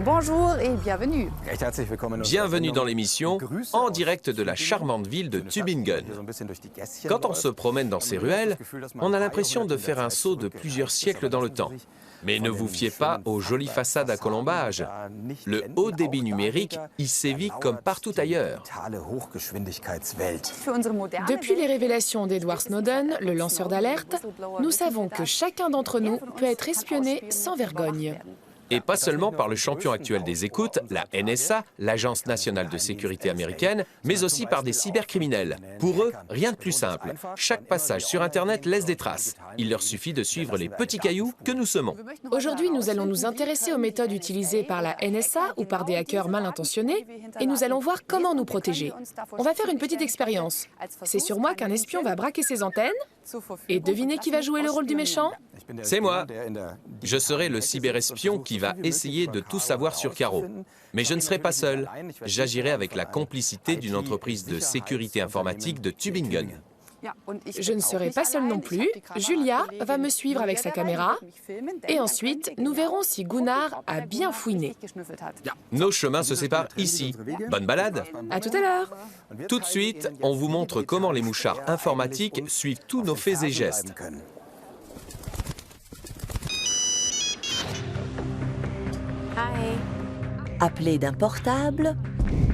Bonjour et bienvenue. Bienvenue dans l'émission, en direct de la charmante ville de Tübingen. Quand on se promène dans ces ruelles, on a l'impression de faire un saut de plusieurs siècles dans le temps. Mais ne vous fiez pas aux jolies façades à colombage. Le haut débit numérique y sévit comme partout ailleurs. Depuis les révélations d'Edward Snowden, le lanceur d'alerte, nous savons que chacun d'entre nous peut être espionné sans vergogne. Et pas seulement par le champion actuel des écoutes, la NSA, l'Agence nationale de sécurité américaine, mais aussi par des cybercriminels. Pour eux, rien de plus simple. Chaque passage sur Internet laisse des traces. Il leur suffit de suivre les petits cailloux que nous semons. Aujourd'hui, nous allons nous intéresser aux méthodes utilisées par la NSA ou par des hackers mal intentionnés et nous allons voir comment nous protéger. On va faire une petite expérience. C'est sur moi qu'un espion va braquer ses antennes. Et devinez qui va jouer le rôle du méchant? C'est moi. Je serai le cyberespion qui va essayer de tout savoir sur Caro. Mais je ne serai pas seul. J'agirai avec la complicité d'une entreprise de sécurité informatique de Tübingen. Je ne serai pas seule non plus. Julia va me suivre avec sa caméra. Et ensuite, nous verrons si Gunnar a bien fouiné. Nos chemins se séparent ici. Bonne balade. À tout à l'heure. Tout de suite, on vous montre comment les mouchards informatiques suivent tous nos faits et gestes. Appeler d'un portable,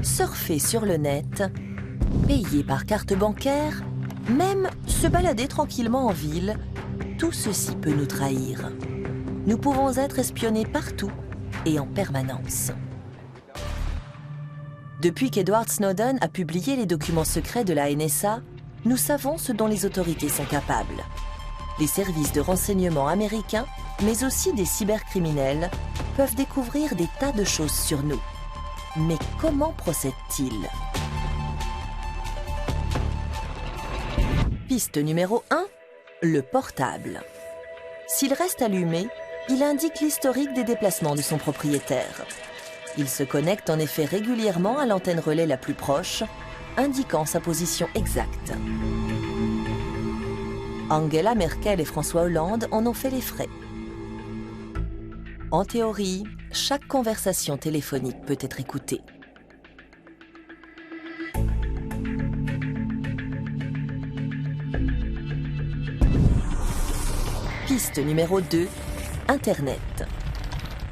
surfer sur le net, payer par carte bancaire, même se balader tranquillement en ville, tout ceci peut nous trahir. Nous pouvons être espionnés partout et en permanence. Depuis qu'Edward Snowden a publié les documents secrets de la NSA, nous savons ce dont les autorités sont capables. Les services de renseignement américains, mais aussi des cybercriminels, peuvent découvrir des tas de choses sur nous. Mais comment procèdent-ils? Piste numéro 1, le portable. S'il reste allumé, il indique l'historique des déplacements de son propriétaire. Il se connecte en effet régulièrement à l'antenne relais la plus proche, indiquant sa position exacte. Angela Merkel et François Hollande en ont fait les frais. En théorie, chaque conversation téléphonique peut être écoutée. Piste numéro 2, Internet.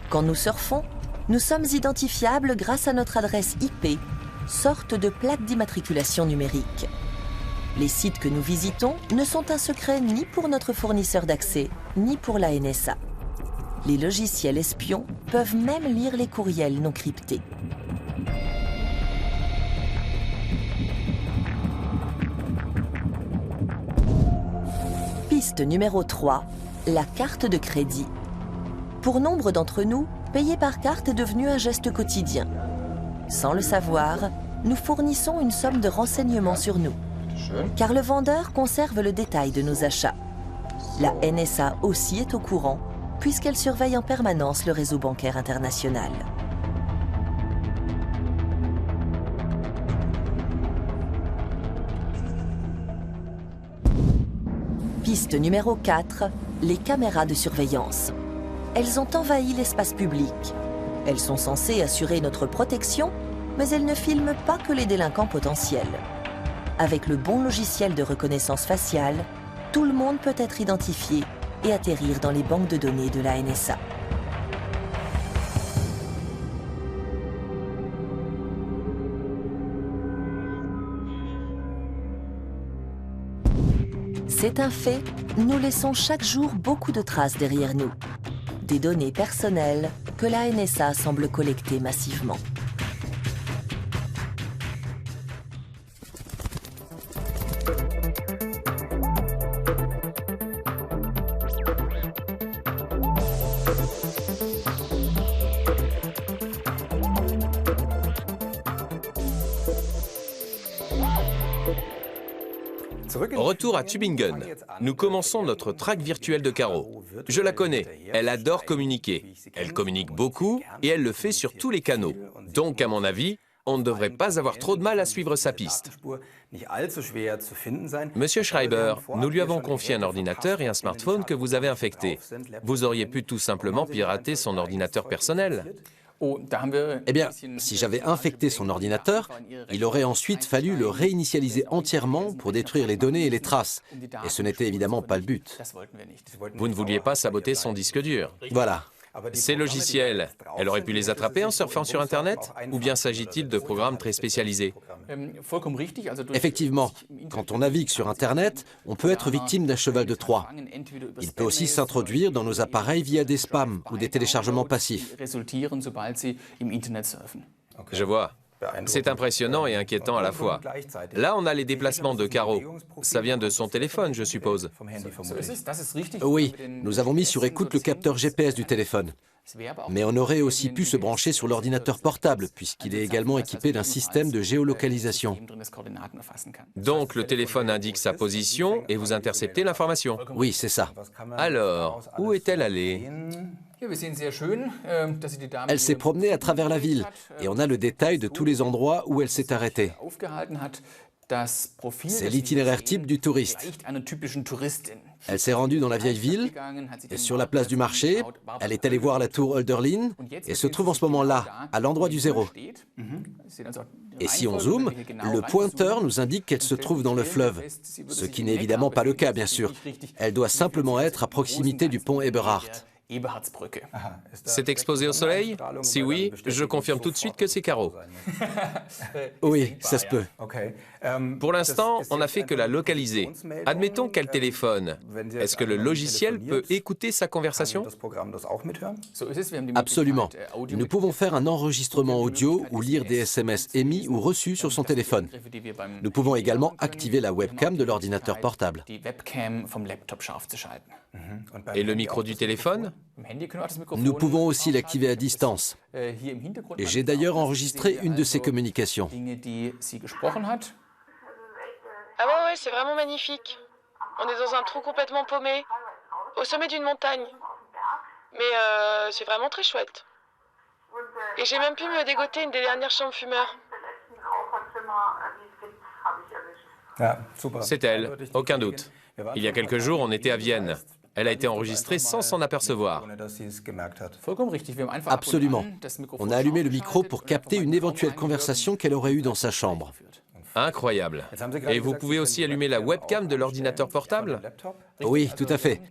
Quand nous surfons, nous sommes identifiables grâce à notre adresse IP, sorte de plaque d'immatriculation numérique. Les sites que nous visitons ne sont un secret ni pour notre fournisseur d'accès, ni pour la NSA. Les logiciels espions peuvent même lire les courriels non cryptés. Piste numéro 3, la carte de crédit. Pour nombre d'entre nous, payer par carte est devenu un geste quotidien. Sans le savoir, nous fournissons une somme de renseignements sur nous, car le vendeur conserve le détail de nos achats. La NSA aussi est au courant, puisqu'elle surveille en permanence le réseau bancaire international. Piste numéro 4, les caméras de surveillance. Elles ont envahi l'espace public. Elles sont censées assurer notre protection, mais elles ne filment pas que les délinquants potentiels. Avec le bon logiciel de reconnaissance faciale, tout le monde peut être identifié et atterrir dans les banques de données de la NSA. C'est un fait, nous laissons chaque jour beaucoup de traces derrière nous. Des données personnelles que la NSA semble collecter massivement. Retour à Tübingen. Nous commençons notre traque virtuelle de Caro. Je la connais, elle adore communiquer. Elle communique beaucoup et elle le fait sur tous les canaux. Donc, à mon avis, on ne devrait pas avoir trop de mal à suivre sa piste. Monsieur Schreiber, nous lui avons confié un ordinateur et un smartphone que vous avez infectés. Vous auriez pu tout simplement pirater son ordinateur personnel. Eh bien, si j'avais infecté son ordinateur, il aurait ensuite fallu le réinitialiser entièrement pour détruire les données et les traces. Et ce n'était évidemment pas le but. Vous ne vouliez pas saboter son disque dur. Voilà. Ces logiciels, elle aurait pu les attraper en surfant sur Internet? Ou bien s'agit-il de programmes très spécialisés? Effectivement, quand on navigue sur Internet, on peut être victime d'un cheval de Troie. Il peut aussi s'introduire dans nos appareils via des spams ou des téléchargements passifs. Je vois. C'est impressionnant et inquiétant à la fois. Là, on a les déplacements de Caro. Ça vient de son téléphone, je suppose. Oui, nous avons mis sur écoute le capteur GPS du téléphone. Mais on aurait aussi pu se brancher sur l'ordinateur portable, puisqu'il est également équipé d'un système de géolocalisation. Donc, le téléphone indique sa position et vous interceptez l'information. Oui, c'est ça. Alors, où est-elle allée? Elle s'est promenée à travers la ville, et on a le détail de tous les endroits où elle s'est arrêtée. C'est l'itinéraire type du touriste. Elle s'est rendue dans la vieille ville, et sur la place du marché, elle est allée voir la tour Hölderlin, et se trouve en ce moment-là, à l'endroit du 0. Et si on zoome, le pointeur nous indique qu'elle se trouve dans le fleuve, ce qui n'est évidemment pas le cas, bien sûr. Elle doit simplement être à proximité du pont Eberhard. C'est exposé au soleil? Si oui, je confirme tout de suite que c'est Caro. Oui, ça se peut. Pour l'instant, on n'a fait que la localiser. Admettons qu'elle téléphone. Est-ce que le logiciel peut écouter sa conversation? Absolument. Nous pouvons faire un enregistrement audio ou lire des SMS émis ou reçus sur son téléphone. Nous pouvons également activer la webcam de l'ordinateur portable. Et le micro du téléphone? Nous pouvons aussi l'activer à distance. Et j'ai d'ailleurs enregistré une de ces communications. Ah ouais, c'est vraiment magnifique. On est dans un trou complètement paumé, au sommet d'une montagne. Mais c'est vraiment très chouette. Et j'ai même pu me dégoter une des dernières chambres fumeurs. C'est elle, aucun doute. Il y a quelques jours, on était à Vienne. Elle a été enregistrée sans s'en apercevoir. Absolument. On a allumé le micro pour capter une éventuelle conversation qu'elle aurait eue dans sa chambre. Incroyable. Et vous pouvez aussi allumer la webcam de l'ordinateur portable? Oui, tout à fait.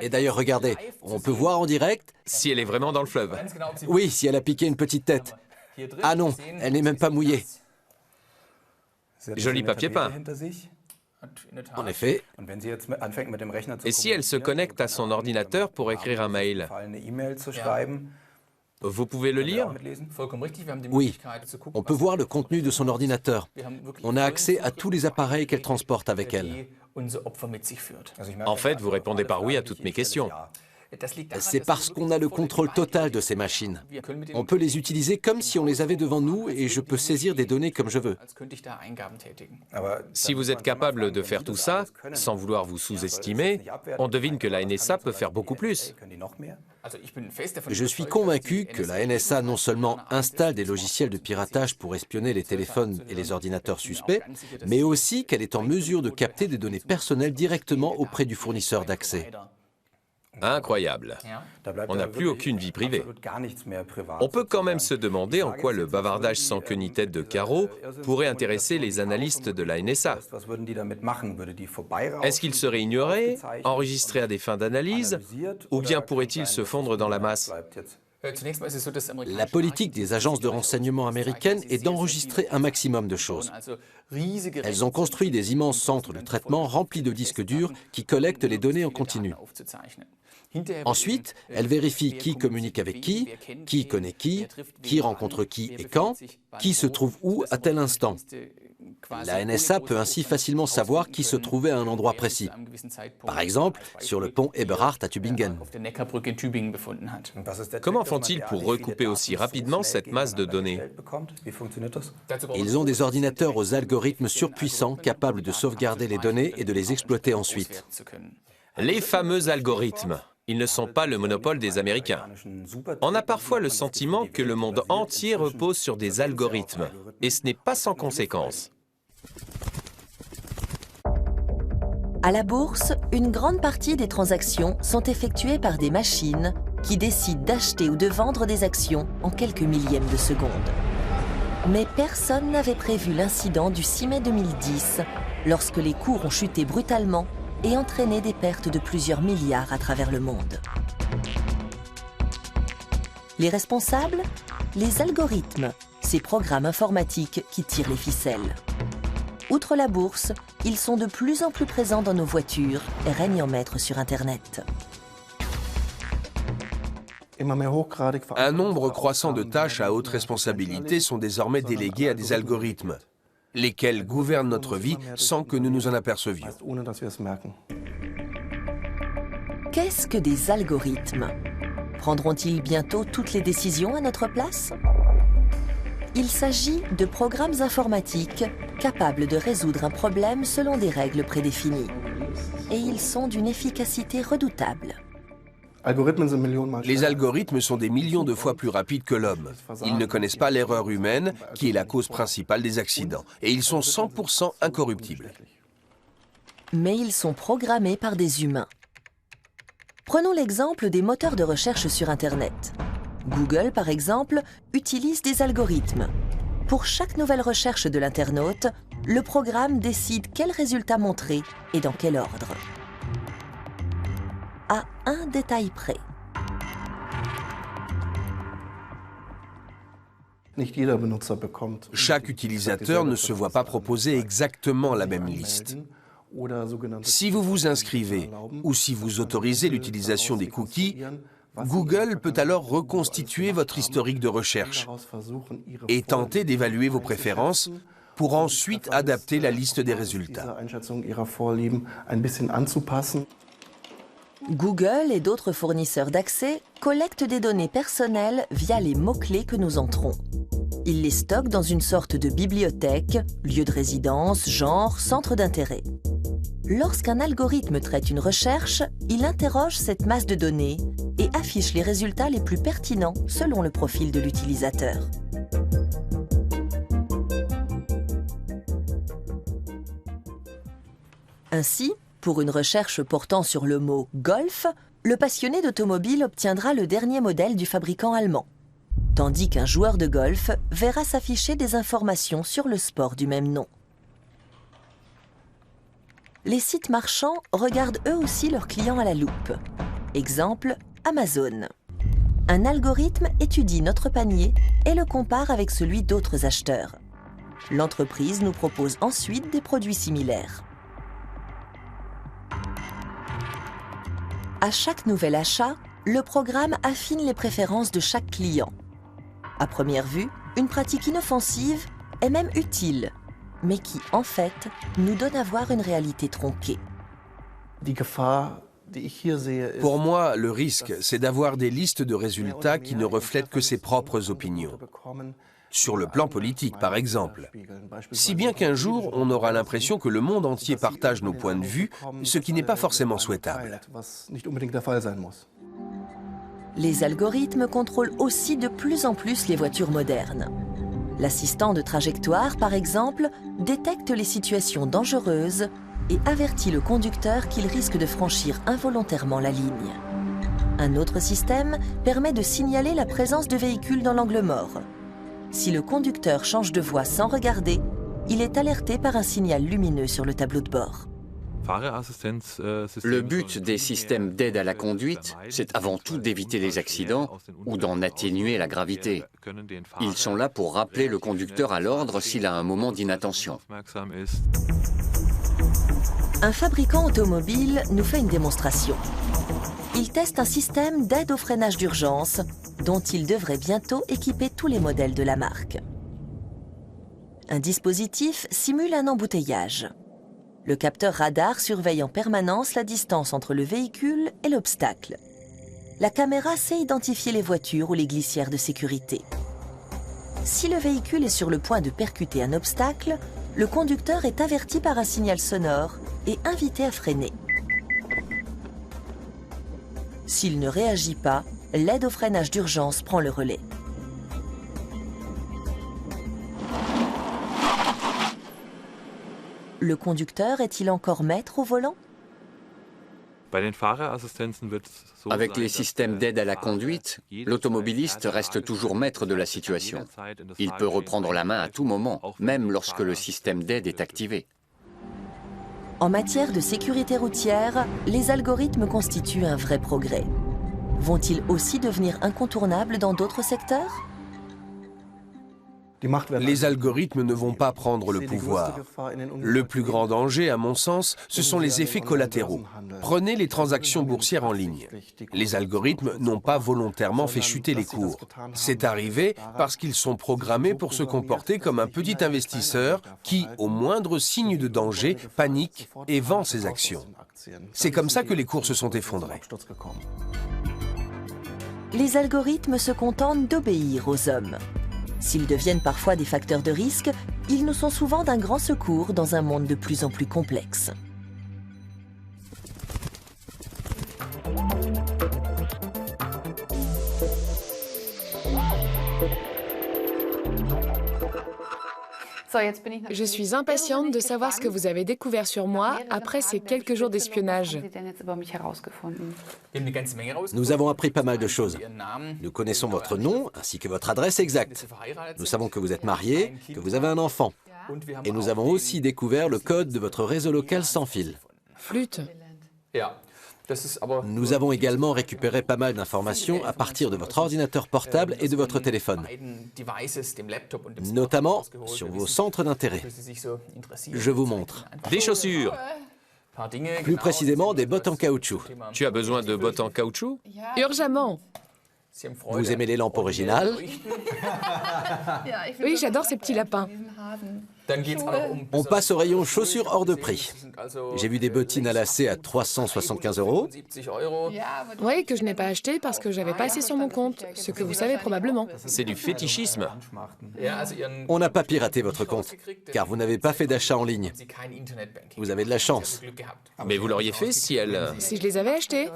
Et d'ailleurs, regardez, on peut voir en direct... Si elle est vraiment dans le fleuve. Oui, si elle a piqué une petite tête. Ah non, elle n'est même pas mouillée. Joli papier peint. En effet. Et si elle se connecte à son ordinateur pour écrire un mail? Vous pouvez le lire? Oui, on peut voir le contenu de son ordinateur. On a accès à tous les appareils qu'elle transporte avec elle. En fait, vous répondez par oui à toutes mes questions. C'est parce qu'on a le contrôle total de ces machines. On peut les utiliser comme si on les avait devant nous et je peux saisir des données comme je veux. Si vous êtes capable de faire tout ça, sans vouloir vous sous-estimer, on devine que la NSA peut faire beaucoup plus. Je suis convaincu que la NSA non seulement installe des logiciels de piratage pour espionner les téléphones et les ordinateurs suspects, mais aussi qu'elle est en mesure de capter des données personnelles directement auprès du fournisseur d'accès. Incroyable. On n'a plus aucune vie privée. On peut quand même se demander en quoi le bavardage sans queue ni tête de Caro pourrait intéresser les analystes de la NSA. Est-ce qu'il serait ignoré, enregistré à des fins d'analyse, ou bien pourrait-il se fondre dans la masse? La politique des agences de renseignement américaines est d'enregistrer un maximum de choses. Elles ont construit des immenses centres de traitement remplis de disques durs qui collectent les données en continu. Ensuite, elles vérifient qui communique avec qui connaît qui rencontre qui et quand, qui se trouve où à tel instant. La NSA peut ainsi facilement savoir qui se trouvait à un endroit précis. Par exemple, sur le pont Eberhard à Tübingen. Comment font-ils pour recouper aussi rapidement cette masse de données? Ils ont des ordinateurs aux algorithmes surpuissants capables de sauvegarder les données et de les exploiter ensuite. Les fameux algorithmes. Ils ne sont pas le monopole des Américains. On a parfois le sentiment que le monde entier repose sur des algorithmes, et ce n'est pas sans conséquence. À la bourse, une grande partie des transactions sont effectuées par des machines qui décide d'acheter ou de vendre des actions en quelques millièmes de seconde. Mais personne n'avait prévu l'incident du 6 mai 2010, lorsque les cours ont chuté brutalement et entraîné des pertes de plusieurs milliards à travers le monde. Les responsables? Les algorithmes, ces programmes informatiques qui tirent les ficelles. Outre la bourse, ils sont de plus en plus présents dans nos voitures et règnent en maître sur Internet. Un nombre croissant de tâches à haute responsabilité sont désormais déléguées à des algorithmes, lesquels gouvernent notre vie sans que nous nous en apercevions. Qu'est-ce que des algorithmes? Prendront-ils bientôt toutes les décisions à notre place? Il s'agit de programmes informatiques capables de résoudre un problème selon des règles prédéfinies. Et ils sont d'une efficacité redoutable. Les algorithmes sont des millions de fois plus rapides que l'homme. Ils ne connaissent pas l'erreur humaine, qui est la cause principale des accidents. Et ils sont 100% incorruptibles. Mais ils sont programmés par des humains. Prenons l'exemple des moteurs de recherche sur Internet. Google, par exemple, utilise des algorithmes. Pour chaque nouvelle recherche de l'internaute, le programme décide quel résultat montrer et dans quel ordre. À un détail près. Chaque utilisateur ne se voit pas proposer exactement la même liste. Si vous vous inscrivez ou si vous autorisez l'utilisation des cookies, Google peut alors reconstituer votre historique de recherche et tenter d'évaluer vos préférences pour ensuite adapter la liste des résultats. Google et d'autres fournisseurs d'accès collectent des données personnelles via les mots-clés que nous entrons. Ils les stockent dans une sorte de bibliothèque, lieu de résidence, genre, centre d'intérêt. Lorsqu'un algorithme traite une recherche, il interroge cette masse de données et affiche les résultats les plus pertinents selon le profil de l'utilisateur. Ainsi, pour une recherche portant sur le mot « golf », le passionné d'automobile obtiendra le dernier modèle du fabricant allemand, tandis qu'un joueur de golf verra s'afficher des informations sur le sport du même nom. Les sites marchands regardent eux aussi leurs clients à la loupe. Exemple, Amazon. Un algorithme étudie notre panier et le compare avec celui d'autres acheteurs. L'entreprise nous propose ensuite des produits similaires. À chaque nouvel achat, le programme affine les préférences de chaque client. À première vue, une pratique inoffensive est même utile, mais qui, en fait, nous donne à voir une réalité tronquée. Pour moi, le risque, c'est d'avoir des listes de résultats qui ne reflètent que ses propres opinions. Sur le plan politique, par exemple. Si bien qu'un jour, on aura l'impression que le monde entier partage nos points de vue, ce qui n'est pas forcément souhaitable. Les algorithmes contrôlent aussi de plus en plus les voitures modernes. L'assistant de trajectoire, par exemple, détecte les situations dangereuses et avertit le conducteur qu'il risque de franchir involontairement la ligne. Un autre système permet de signaler la présence de véhicules dans l'angle mort. Si le conducteur change de voie sans regarder, il est alerté par un signal lumineux sur le tableau de bord. Le but des systèmes d'aide à la conduite, c'est avant tout d'éviter les accidents ou d'en atténuer la gravité. Ils sont là pour rappeler le conducteur à l'ordre s'il a un moment d'inattention. Un fabricant automobile nous fait une démonstration. Il teste un système d'aide au freinage d'urgence dont il devrait bientôt équiper tous les modèles de la marque. Un dispositif simule un embouteillage. Le capteur radar surveille en permanence la distance entre le véhicule et l'obstacle. La caméra sait identifier les voitures ou les glissières de sécurité. Si le véhicule est sur le point de percuter un obstacle, le conducteur est averti par un signal sonore et invité à freiner. S'il ne réagit pas, l'aide au freinage d'urgence prend le relais. Le conducteur est-il encore maître au volant? Avec les systèmes d'aide à la conduite, l'automobiliste reste toujours maître de la situation. Il peut reprendre la main à tout moment, même lorsque le système d'aide est activé. En matière de sécurité routière, les algorithmes constituent un vrai progrès. Vont-ils aussi devenir incontournables dans d'autres secteurs ? Les algorithmes ne vont pas prendre le pouvoir. Le plus grand danger, à mon sens, ce sont les effets collatéraux. Prenez les transactions boursières en ligne. Les algorithmes n'ont pas volontairement fait chuter les cours. C'est arrivé parce qu'ils sont programmés pour se comporter comme un petit investisseur qui, au moindre signe de danger, panique et vend ses actions. C'est comme ça que les cours se sont effondrés. Les algorithmes se contentent d'obéir aux hommes. S'ils deviennent parfois des facteurs de risque, ils nous sont souvent d'un grand secours dans un monde de plus en plus complexe. Je suis impatiente de savoir ce que vous avez découvert sur moi après ces quelques jours d'espionnage. Nous avons appris pas mal de choses. Nous connaissons votre nom ainsi que votre adresse exacte. Nous savons que vous êtes marié, que vous avez un enfant. Et nous avons aussi découvert le code de votre réseau local sans fil. Flûte. Nous avons également récupéré pas mal d'informations à partir de votre ordinateur portable et de votre téléphone, notamment sur vos centres d'intérêt. Je vous montre. Des chaussures. Plus précisément, des bottes en caoutchouc. Tu as besoin de bottes en caoutchouc? Urgemment. Vous aimez les lampes originales? Oui, j'adore ces petits lapins. On passe au rayon chaussures hors de prix. J'ai vu des bottines à lacets à 375 €. Oui, que je n'ai pas acheté parce que j'avais pas assez sur mon compte, ce que vous savez probablement. C'est du fétichisme. On n'a pas piraté votre compte, car vous n'avez pas fait d'achat en ligne. Vous avez de la chance. Mais vous l'auriez fait si elle... Si je les avais achetés.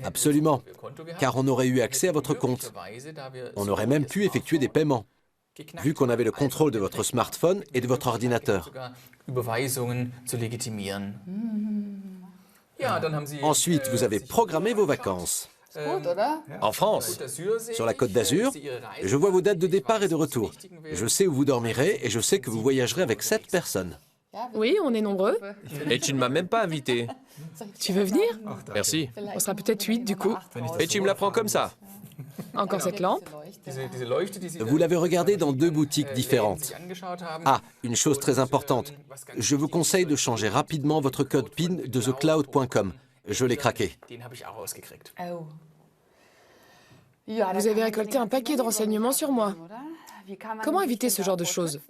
Absolument, car on aurait eu accès à votre compte. On aurait même pu effectuer des paiements, vu qu'on avait le contrôle de votre smartphone et de votre ordinateur. Ensuite, vous avez programmé vos vacances. En France. Sur la Côte d'Azur, je vois vos dates de départ et de retour. Je sais où vous dormirez et je sais que vous voyagerez avec 7 personnes. Oui, on est nombreux. Et tu ne m'as même pas invité. Tu veux venir? Merci. On sera peut-être 8 du coup. Et tu me l'apprends comme ça? Encore cette lampe. Vous l'avez regardé dans 2 boutiques différentes. Ah, une chose très importante. Je vous conseille de changer rapidement votre code PIN de thecloud.com. Je l'ai craqué. Vous avez récolté un paquet de renseignements sur moi. Comment éviter ce genre de choses?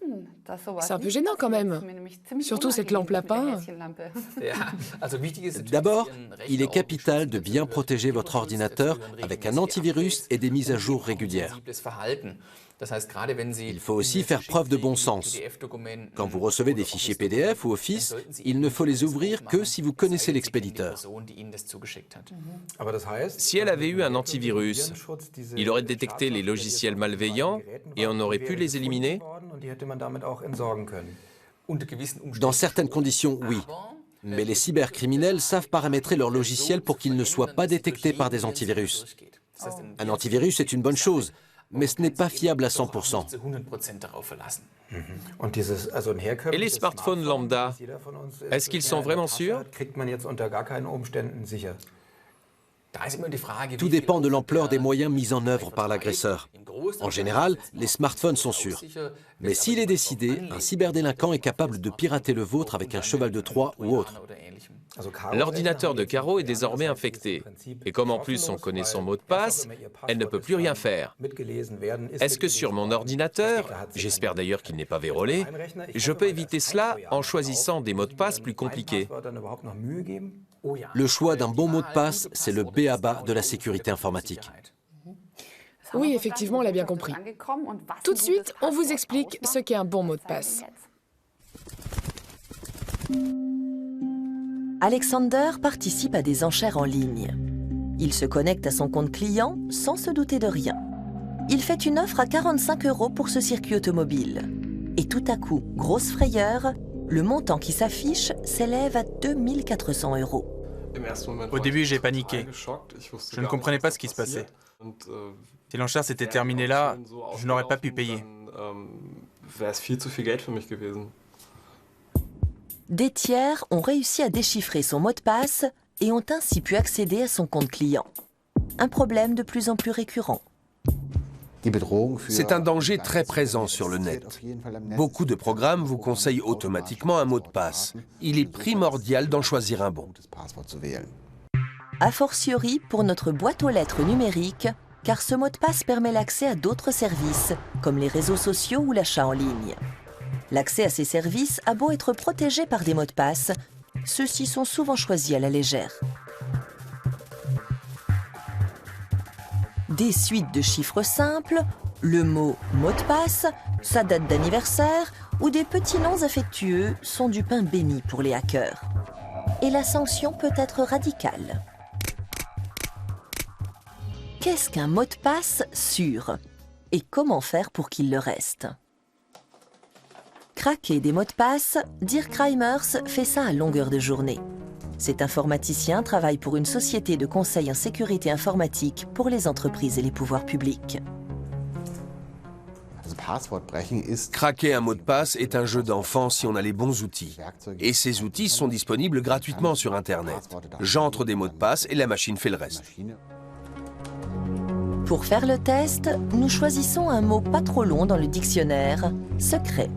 C'est un peu gênant quand même. Surtout cette lampe lapin. D'abord, il est capital de bien protéger votre ordinateur avec un antivirus et des mises à jour régulières. Il faut aussi faire preuve de bon sens. Quand vous recevez des fichiers PDF ou Office, il ne faut les ouvrir que si vous connaissez l'expéditeur. Si elle avait eu un antivirus, il aurait détecté les logiciels malveillants et on aurait pu les éliminer? Dans certaines conditions, oui. Mais les cybercriminels savent paramétrer leurs logiciels pour qu'ils ne soient pas détectés par des antivirus. Un antivirus est une bonne chose, mais ce n'est pas fiable à 100%. Et les smartphones lambda, est-ce qu'ils sont vraiment sûrs? Tout dépend de l'ampleur des moyens mis en œuvre par l'agresseur. En général, les smartphones sont sûrs. Mais s'il est décidé, un cyberdélinquant est capable de pirater le vôtre avec un cheval de Troie ou autre. L'ordinateur de Caro est désormais infecté. Et comme en plus on connaît son mot de passe, elle ne peut plus rien faire. Est-ce que sur mon ordinateur, j'espère d'ailleurs qu'il n'est pas vérolé, je peux éviter cela en choisissant des mots de passe plus compliqués? Le choix d'un bon mot de passe, c'est le b.a.-ba de la sécurité informatique. Oui, effectivement, on l'a bien compris. Tout de suite, on vous explique ce qu'est un bon mot de passe. Alexander participe à des enchères en ligne. Il se connecte à son compte client sans se douter de rien. Il fait une offre à 45 € pour ce circuit automobile. Et tout à coup, grosse frayeur, le montant qui s'affiche s'élève à 2 400 €. Au début, j'ai paniqué. Je ne comprenais pas ce qui se passait. Si l'enchère s'était terminée là, je n'aurais pas pu payer. Des tiers ont réussi à déchiffrer son mot de passe et ont ainsi pu accéder à son compte client. Un problème de plus en plus récurrent. C'est un danger très présent sur le net. Beaucoup de programmes vous conseillent automatiquement un mot de passe. Il est primordial d'en choisir un bon. A fortiori pour notre boîte aux lettres numérique, car ce mot de passe permet l'accès à d'autres services, comme les réseaux sociaux ou l'achat en ligne. L'accès à ces services a beau être protégé par des mots de passe, ceux-ci sont souvent choisis à la légère. Des suites de chiffres simples, le mot « mot de passe », sa date d'anniversaire ou des petits noms affectueux sont du pain béni pour les hackers. Et la sanction peut être radicale. Qu'est-ce qu'un mot de passe sûr? Et comment faire pour qu'il le reste? Craquer des mots de passe, Dirk Reimers fait ça à longueur de journée. Cet informaticien travaille pour une société de conseil en sécurité informatique pour les entreprises et les pouvoirs publics. Craquer un mot de passe est un jeu d'enfant si on a les bons outils. Et ces outils sont disponibles gratuitement sur Internet. J'entre des mots de passe et la machine fait le reste. Pour faire le test, nous choisissons un mot pas trop long dans le dictionnaire, secret.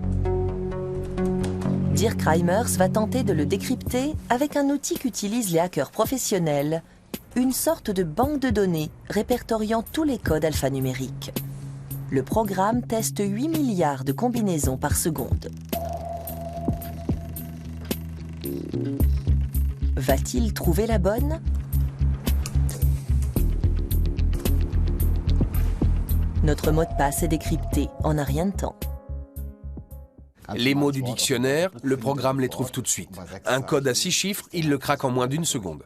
Dirk Reimers va tenter de le décrypter avec un outil qu'utilisent les hackers professionnels, une sorte de banque de données répertoriant tous les codes alphanumériques. Le programme teste 8 milliards de combinaisons par seconde. Va-t-il trouver la bonne? Notre mot de passe est décrypté en un rien de temps. Les mots du dictionnaire, le programme les trouve tout de suite. Un code à 6 chiffres, il le craque en moins d'1 seconde.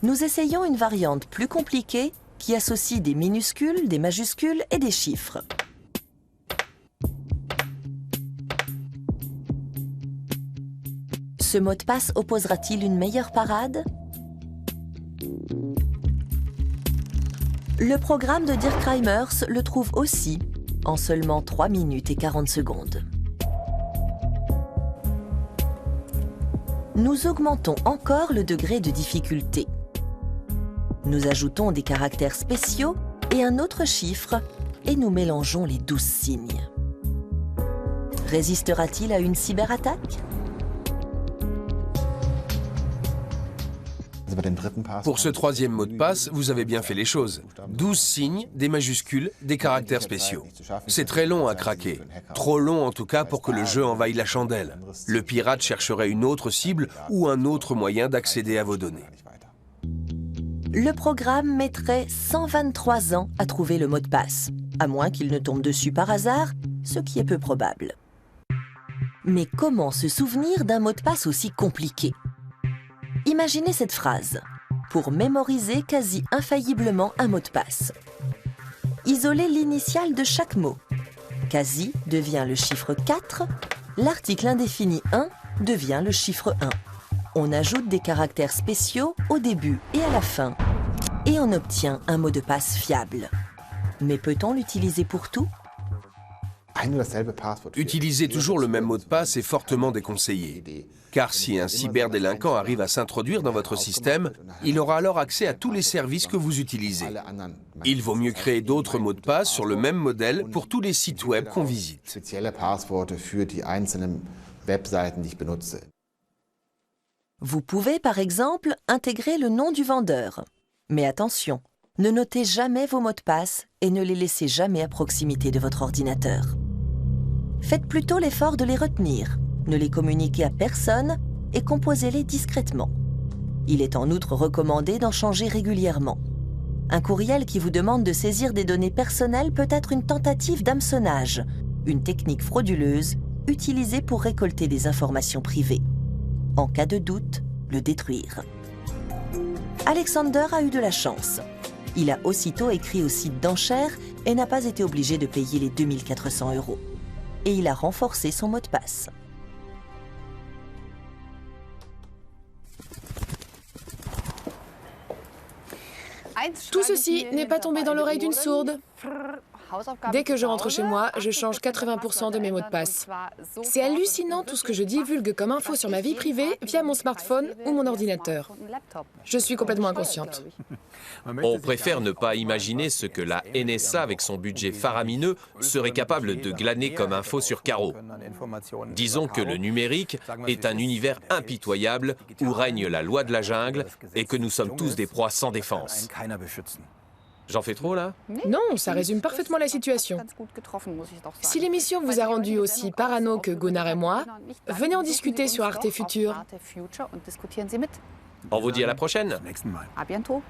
Nous essayons une variante plus compliquée qui associe des minuscules, des majuscules et des chiffres. Ce mot de passe opposera-t-il une meilleure parade? Le programme de Dirk Reimers le trouve aussi en seulement 3 minutes et 40 secondes. Nous augmentons encore le degré de difficulté. Nous ajoutons des caractères spéciaux et un autre chiffre et nous mélangeons les 12 signes. Résistera-t-il à une cyberattaque? Pour ce troisième mot de passe, vous avez bien fait les choses. 12 signes, des majuscules, des caractères spéciaux. C'est très long à craquer. Trop long en tout cas pour que le jeu envahisse la chandelle. Le pirate chercherait une autre cible ou un autre moyen d'accéder à vos données. Le programme mettrait 123 ans à trouver le mot de passe, à moins qu'il ne tombe dessus par hasard, ce qui est peu probable. Mais comment se souvenir d'un mot de passe aussi compliqué? Imaginez cette phrase, pour mémoriser quasi infailliblement un mot de passe. Isolez l'initiale de chaque mot. Quasi devient le chiffre 4, l'article indéfini 1 devient le chiffre 1. On ajoute des caractères spéciaux au début et à la fin, et on obtient un mot de passe fiable. Mais peut-on l'utiliser pour tout? Utiliser toujours le même mot de passe est fortement déconseillé. Car si un cyberdélinquant arrive à s'introduire dans votre système, il aura alors accès à tous les services que vous utilisez. Il vaut mieux créer d'autres mots de passe sur le même modèle pour tous les sites web qu'on visite. Vous pouvez par exemple intégrer le nom du vendeur. Mais attention, ne notez jamais vos mots de passe et ne les laissez jamais à proximité de votre ordinateur. Faites plutôt l'effort de les retenir, ne les communiquez à personne et composez-les discrètement. Il est en outre recommandé d'en changer régulièrement. Un courriel qui vous demande de saisir des données personnelles peut être une tentative d'hameçonnage, une technique frauduleuse utilisée pour récolter des informations privées. En cas de doute, le détruire. Alexander a eu de la chance. Il a aussitôt écrit au site d'enchères et n'a pas été obligé de payer les 2 400 €. Et il a renforcé son mot de passe. Tout ceci n'est pas tombé dans l'oreille d'une sourde. Dès que je rentre chez moi, je change 80% de mes mots de passe. C'est hallucinant tout ce que je divulgue comme info sur ma vie privée via mon smartphone ou mon ordinateur. Je suis complètement inconsciente. On préfère ne pas imaginer ce que la NSA, avec son budget faramineux, serait capable de glaner comme info sur Caro. Disons que le numérique est un univers impitoyable où règne la loi de la jungle et que nous sommes tous des proies sans défense. J'en fais trop, là? Non, ça résume parfaitement la situation. Si l'émission vous a rendu aussi parano que Gunnar et moi, venez en discuter sur Arte Future. On vous dit à la prochaine. À bientôt.